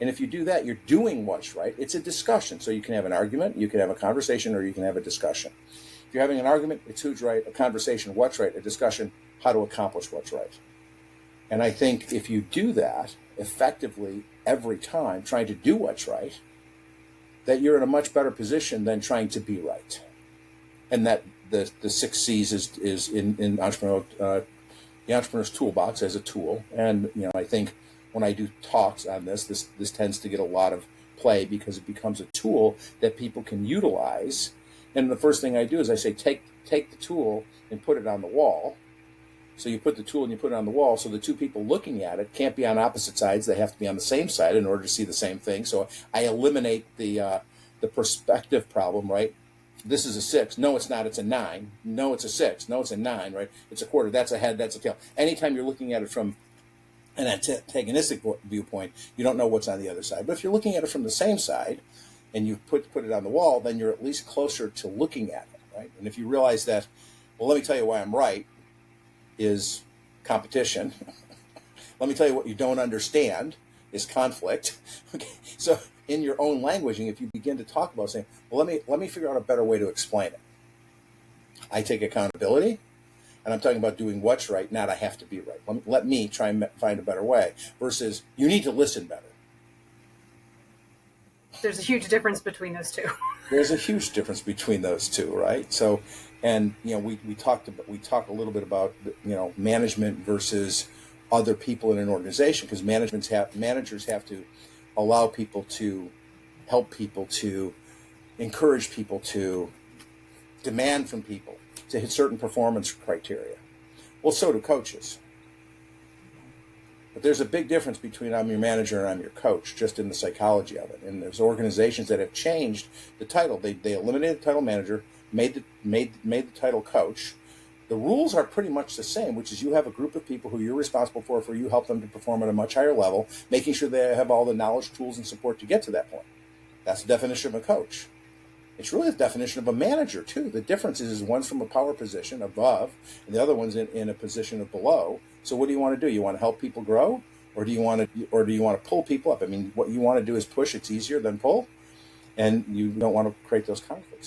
And if you do that, you're doing what's right. It's a discussion. So you can have an argument, you can have a conversation, or you can have a discussion. If you're having an argument, it's who's right, a conversation, what's right, a discussion, how to accomplish what's right. And I think if you do that effectively every time, trying to do what's right, that you're in a much better position than trying to be right. And that the 6 C's is in entrepreneur, the entrepreneur's toolbox as a tool. And I think when I do talks on this tends to get a lot of play because it becomes a tool that people can utilize. And the first thing I do is I say, take the tool and put it on the wall. So you put the tool and you put it on the wall, so the two people looking at it can't be on opposite sides. They have to be on the same side in order to see the same thing. So I eliminate the perspective problem, right? This is a 6. No, it's not. It's a 9. No, it's a 6. No, it's a 9, right? It's a quarter. That's a head. That's a tail. Anytime you're looking at it from an antagonistic viewpoint, you don't know what's on the other side. But if you're looking at it from the same side and you put it on the wall, then you're at least closer to looking at it, right? And if you realize that, well, let me tell you why I'm right, is competition. Let me tell you what you don't understand is conflict. Okay, so in your own languaging, if you begin to talk about saying, well, let me figure out a better way to explain it. I take accountability, and I'm talking about doing what's right, not I have to be right. Let me try and find a better way versus you need to listen better. There's a huge difference between those two. There's a huge difference between those two, right? So, and we talk a little bit about management versus other people in an organization, because managers have to allow people to help people, to encourage people, to demand from people to hit certain performance criteria. Well, so do coaches. But there's a big difference between I'm your manager and I'm your coach, just in the psychology of it. And there's organizations that have changed the title. They eliminated the title manager, made the title coach. The rules are pretty much the same, which is you have a group of people who you're responsible for you help them to perform at a much higher level, making sure they have all the knowledge, tools, and support to get to that point. That's the definition of a coach. It's really the definition of a manager, too. The difference is one's from a power position above, and the other one's in a position of below. So what do you want to do? You want to help people grow, or do you want to pull people up? I mean, what you want to do is push. It's easier than pull, and you don't want to create those conflicts. So